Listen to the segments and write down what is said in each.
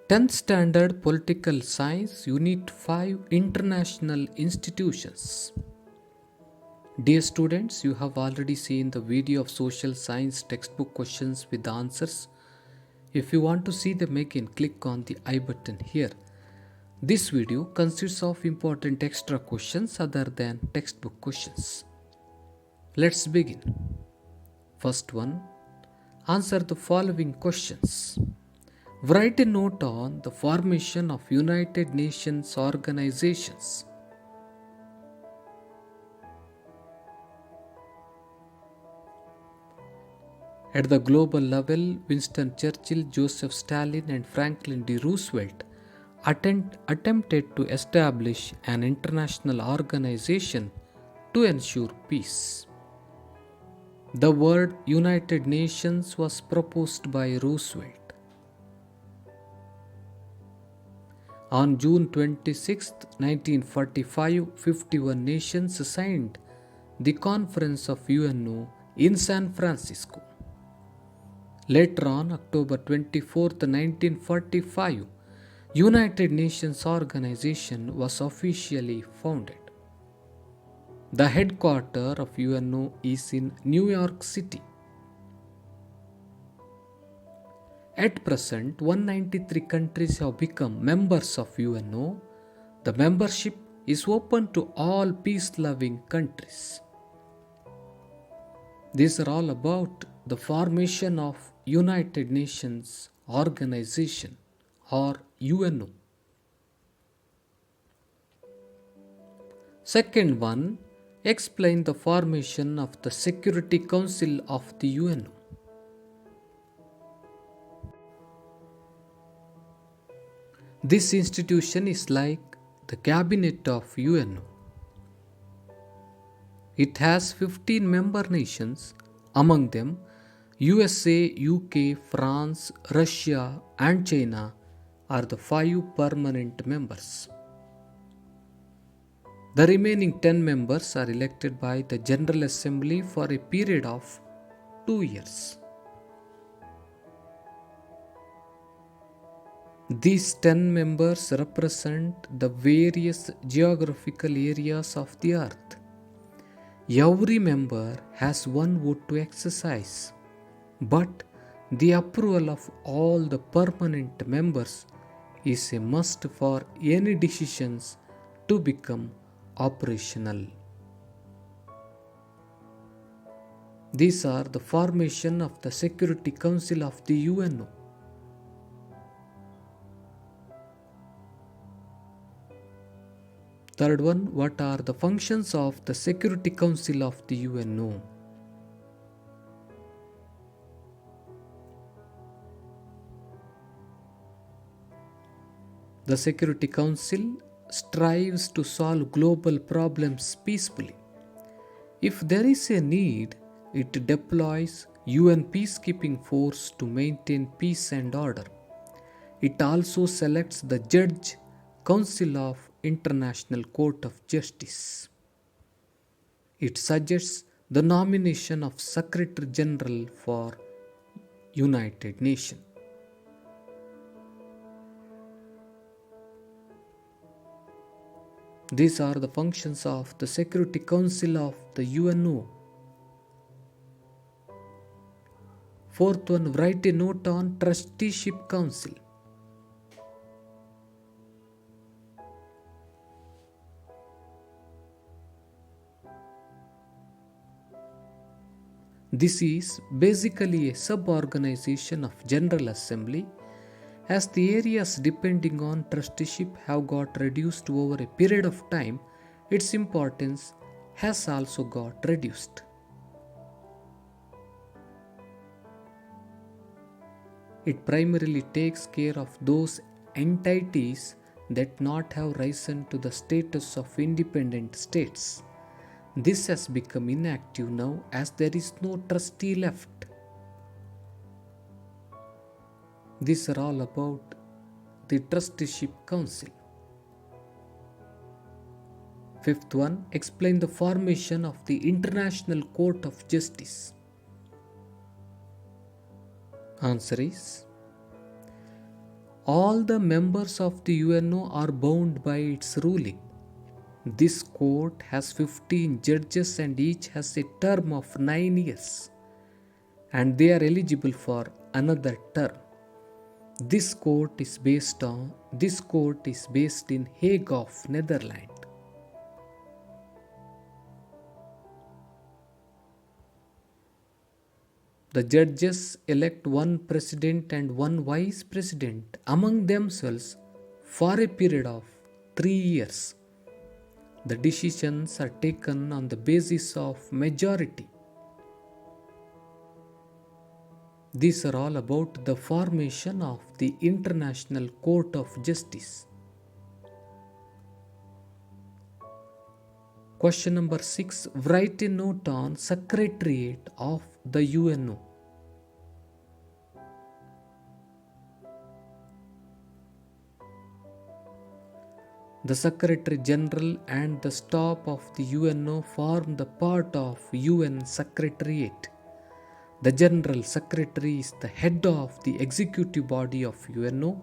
10th Standard Political Science, Unit 5, International Institutions. Dear students, you have already seen the video of social science textbook questions with the answers. If you want to see them again, click on the I button here. This video consists of important extra questions other than textbook questions. Let's begin. First one, answer the following questions. Write a note on the formation of United Nations organizations. At the global level, Winston Churchill, Joseph Stalin, and Franklin D. Roosevelt attempted to establish an international organization to ensure peace. The word United Nations was proposed by Roosevelt. On June 26, 1945, 51 nations signed the Conference of UNO in San Francisco. Later on, October 24, 1945, United Nations Organization was officially founded. The headquarters of UNO is in New York City. At present, 193 countries have become members of UNO. The membership is open to all peace-loving countries. These are all about the formation of United Nations Organization or UNO. Second one, explain the formation of the Security Council of the UNO. This institution is like the cabinet of UNO. It has 15 member nations, among them USA, UK, France, Russia, and China are the 5 permanent members. The remaining 10 members are elected by the General Assembly for a period of 2 years. These 10 members represent the various geographical areas of the earth. Every member has one vote to exercise, but the approval of all the permanent members is a must for any decisions to become operational. These are the formation of the Security Council of the UNO. Third one, what are the functions of the Security Council of the UNO? The Security Council strives to solve global problems peacefully. If there is a need, it deploys UN peacekeeping force to maintain peace and order. It also selects the Judge Council of International Court of Justice. It suggests the nomination of Secretary General for United Nations. These are the functions of the Security Council of the UNO. Fourth one, write a note on Trusteeship Council. This is basically a sub-organization of General Assembly, as the areas depending on trusteeship have got reduced over a period of time. Its importance has also got reduced. It primarily takes care of those entities that not have risen to the status of independent states. This has become inactive now as there is no trustee left. These are all about the Trusteeship Council. Fifth one, explain the formation of the International Court of Justice. Answer is, All the members of the UNO are bound by its ruling. This court has 15 judges and each has a term of 9 years, and they are eligible for another term. This court is based in Hague of Netherlands. The judges elect one president and one vice president among themselves for a period of 3 years. The decisions are taken on the basis of majority. These are all about the formation of the International Court of Justice. Question number 6. Write a note on Secretariat of the UNO. The Secretary General and the staff of the UNO form the part of UN Secretariat. The General Secretary is the head of the executive body of UNO.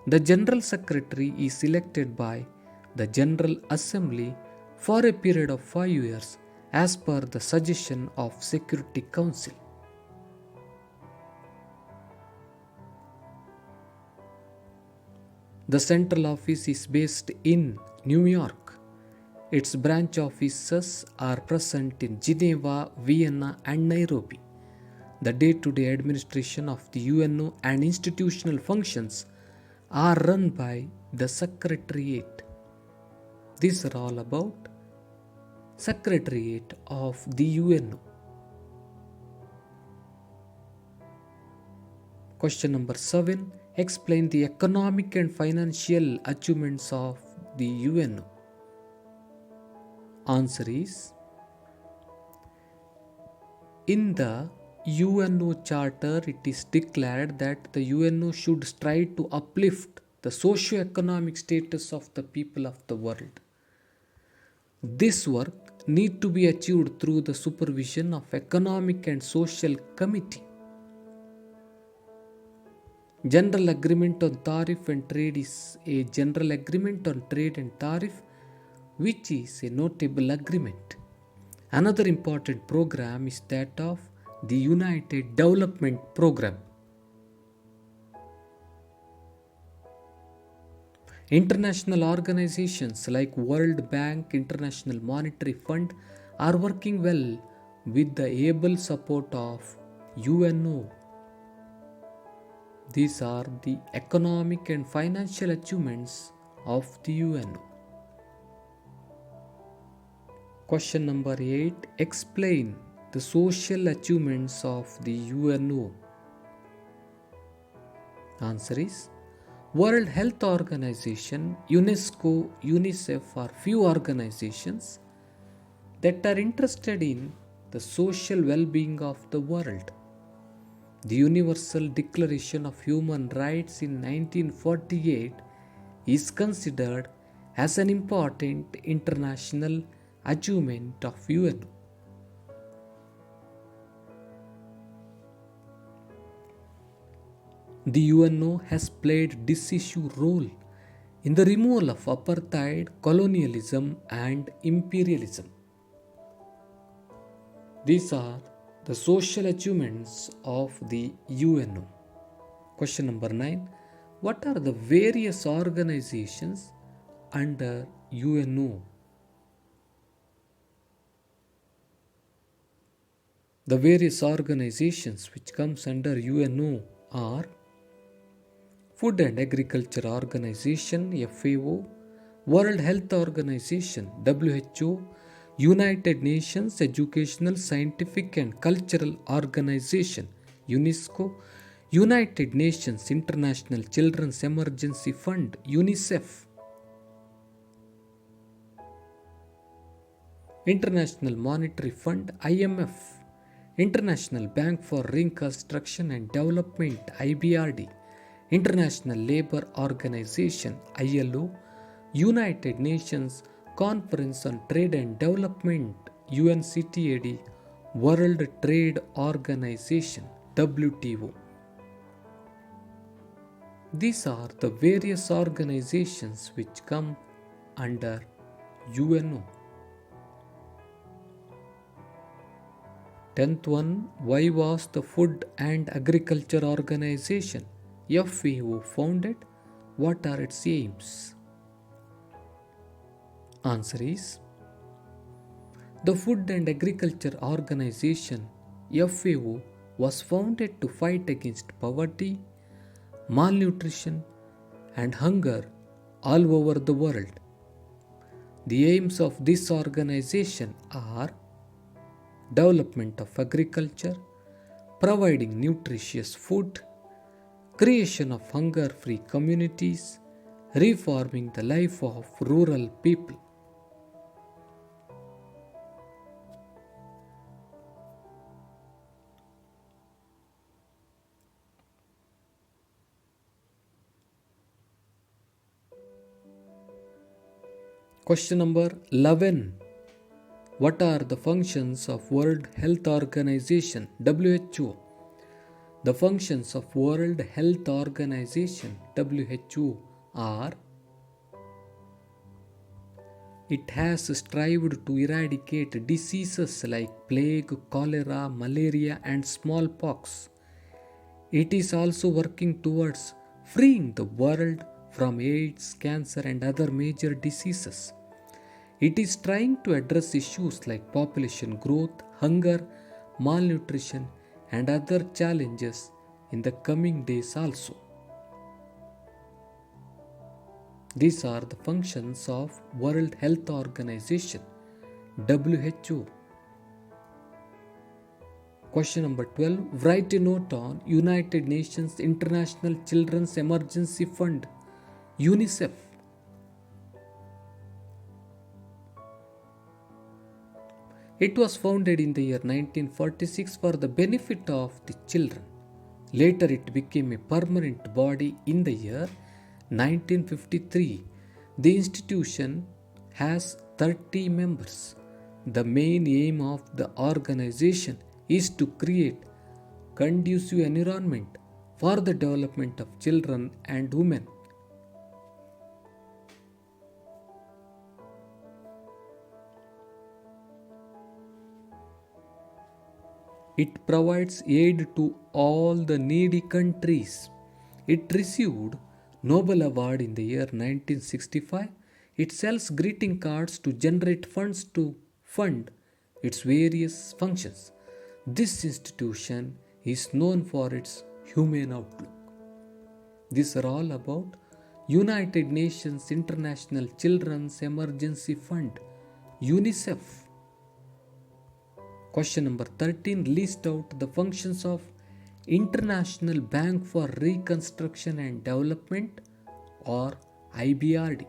The General Secretary is elected by the General Assembly for a period of 5 years as per the suggestion of Security Council. The central office is based in New York. Its branch offices are present in Geneva, Vienna, and Nairobi. The day-to-day administration of the UNO and institutional functions are run by the Secretariat. These are all about Secretariat of the UNO. Question number 7. Explain the economic and financial achievements of the UNO. Answer is, in the UNO Charter, it is declared that the UNO should strive to uplift the socio-economic status of the people of the world. This work needs to be achieved through the supervision of Economic and Social Committee. General Agreement on Tariff and Trade is a general agreement on trade and tariff, which is a notable agreement. Another important program is that of the United Development Program. International organizations like World Bank, International Monetary Fund are working well with the able support of UNO. These are the economic and financial achievements of the UNO. Question number 8. Explain the social achievements of the UNO. Answer is, World Health Organization, UNESCO, UNICEF are few organizations that are interested in the social well-being of the world. The Universal Declaration of Human Rights in 1948 is considered as an important international achievement of UNO. The UNO has played decisive role in the removal of apartheid, colonialism, and imperialism. These are the social achievements of the UNO. Question number 9. What are the various organizations under UNO? The various organizations which comes under UNO are Food and Agriculture Organization FAO, World Health Organization WHO, United Nations Educational, Scientific and Cultural Organization UNESCO, United Nations International Children's Emergency Fund UNICEF, International Monetary Fund IMF, International Bank for Reconstruction and Development IBRD, International Labour Organization ILO, United Nations Conference on Trade and Development UNCTAD, World Trade Organization WTO. These are the various organizations which come under UNO. 10th one, why was the Food and Agriculture Organization FAO founded? What are its aims? Answer is, the Food and Agriculture Organization FAO was founded to fight against poverty, malnutrition, and hunger all over the world. The aims of this organization are development of agriculture, providing nutritious food, creation of hunger-free communities, reforming the life of rural people. Question number 11. What are the functions of World Health Organization WHO? The functions of World Health Organization WHO are: it has strived to eradicate diseases like plague, cholera, malaria, and smallpox. It is also working towards freeing the world from AIDS, cancer, and other major diseases. It is trying to address issues like population growth, hunger, malnutrition, and other challenges in the coming days also. These are the functions of World Health Organization, WHO. Question number 12. Write a note on United Nations International Children's Emergency Fund, UNICEF. It was founded in the year 1946 for the benefit of the children. Later it became a permanent body in the year 1953. The institution has 30 members. The main aim of the organization is to create conducive environment for the development of children and women. It provides aid to all the needy countries. It received Nobel Award in the year 1965. It sells greeting cards to generate funds to fund its various functions. This institution is known for its humane outlook. These are all about United Nations International Children's Emergency Fund, UNICEF. Question number 13. List out the functions of International Bank for Reconstruction and Development, or IBRD.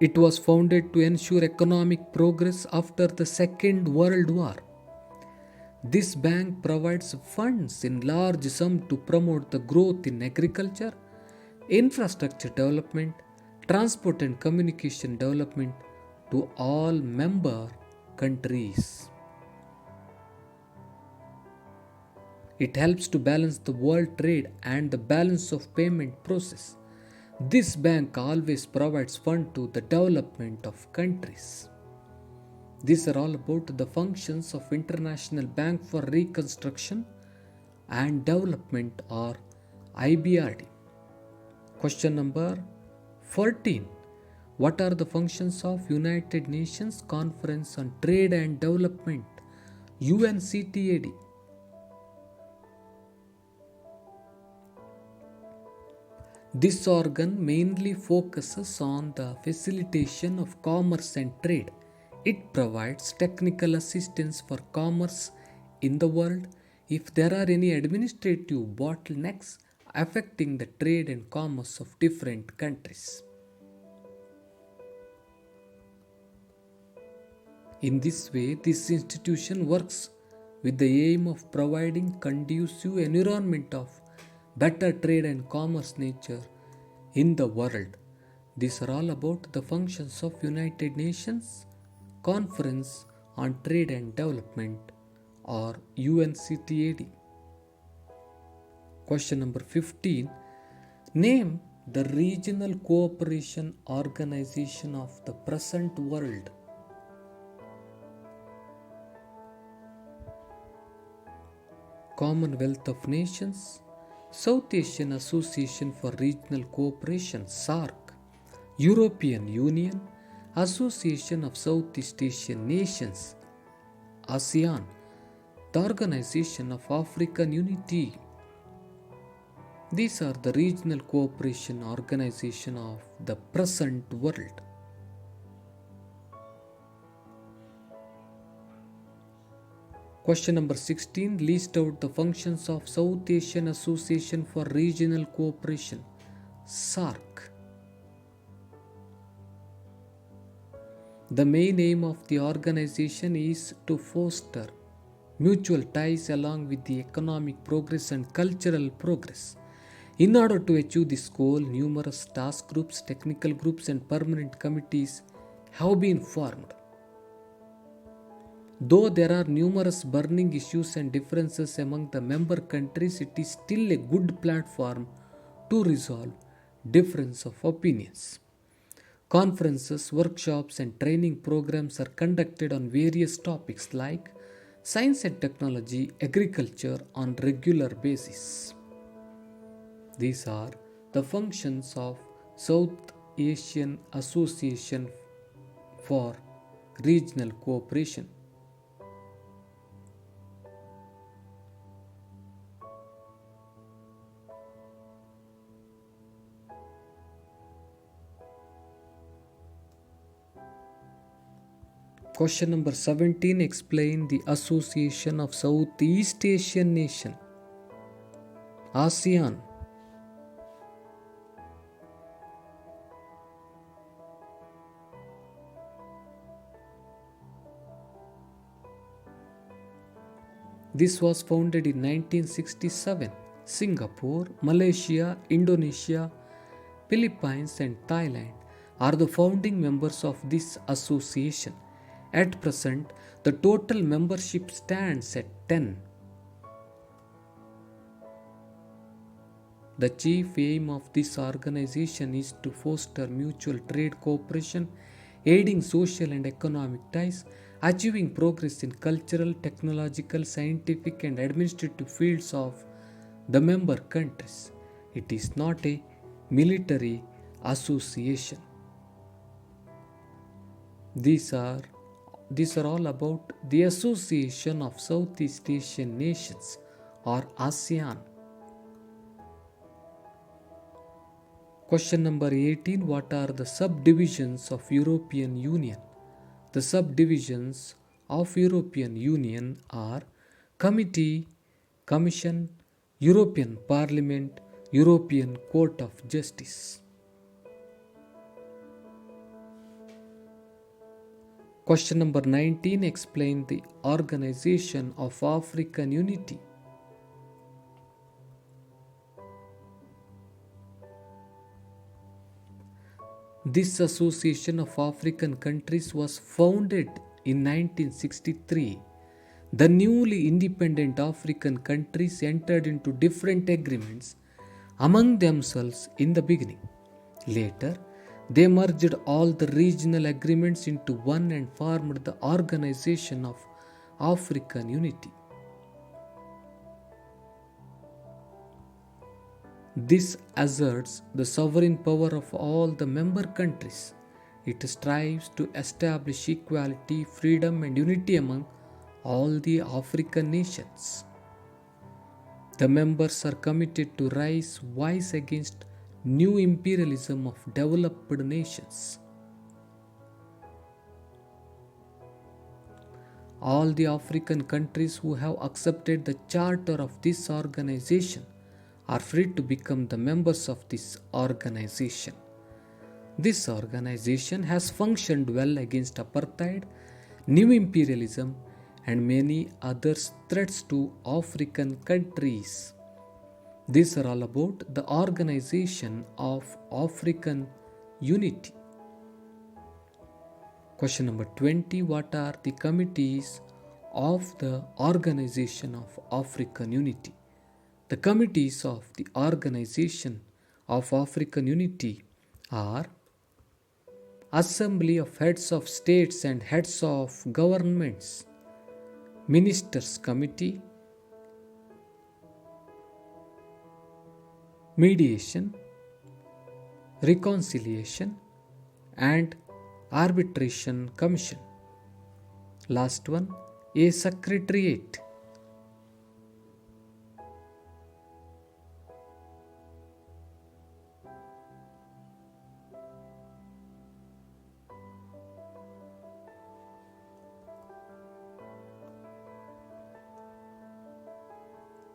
It was founded to ensure economic progress after the Second World War. This bank provides funds in large sum to promote the growth in agriculture, infrastructure development, transport and communication development to all member countries. It helps to balance the world trade and the balance of payment process. This bank always provides funds to the development of countries. These are all about the functions of International Bank for Reconstruction and Development, or IBRD. Question number 14. What are the functions of United Nations Conference on Trade and Development, UNCTAD? This organ mainly focuses on the facilitation of commerce and trade. It provides technical assistance for commerce in the world if there are any administrative bottlenecks affecting the trade and commerce of different countries. In this way, this institution works with the aim of providing conducive environment of better trade and commerce nature in the world. These are all about the functions of United Nations Conference on Trade and Development, or UNCTAD. Question number 15. Name the regional cooperation organization of the present world. Commonwealth of Nations, South Asian Association for Regional Cooperation (SAARC), European Union, Association of Southeast Asian Nations (ASEAN), the Organization of African Unity. These are the regional cooperation organization of the present world. Question number 16. List out the functions of South Asian Association for Regional Cooperation (SAARC). The main aim of the organization is to foster mutual ties along with the economic progress and cultural progress. In order to achieve this goal, numerous task groups, technical groups, and permanent committees have been formed. Though there are numerous burning issues and differences among the member countries, it is still a good platform to resolve difference of opinions. Conferences, workshops, and training programs are conducted on various topics like science and technology, agriculture on regular basis. These are the functions of South Asian Association for Regional Cooperation. Question number 17. Explain the Association of Southeast Asian Nation (ASEAN). This was founded in 1967. Singapore, Malaysia, Indonesia, Philippines, and Thailand are the founding members of this association. At present, the total membership stands at 10. The chief aim of this organization is to foster mutual trade cooperation, aiding social and economic ties, achieving progress in cultural, technological, scientific, and administrative fields of the member countries. It is not a military association. These are all about the Association of Southeast Asian Nations, or ASEAN. Question number 18. What are the subdivisions of European Union? The subdivisions of European Union are Committee, Commission, European Parliament, European Court of Justice. Question number 19. Explain the Organization of African Unity. This Association of African Countries was founded in 1963. The newly independent African countries entered into different agreements among themselves in the beginning. Later, they merged all the regional agreements into one and formed the Organization of African Unity. This asserts the sovereign power of all the member countries. It strives to establish equality, freedom, and unity among all the African nations. The members are committed to raise voice against new imperialism of developed nations. All the African countries who have accepted the charter of this organization are free to become the members of this organization. This organization has functioned well against apartheid, new imperialism, and many other threats to African countries. These are all about the Organization of African Unity. Question number 20. What are the committees of the Organization of African Unity? The committees of the Organization of African Unity are Assembly of Heads of States and Heads of Governments, Ministers Committee, Mediation, Reconciliation, and Arbitration Commission. Last one, a Secretariat.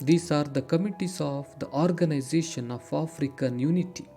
These are the committees of the Organization of African Unity.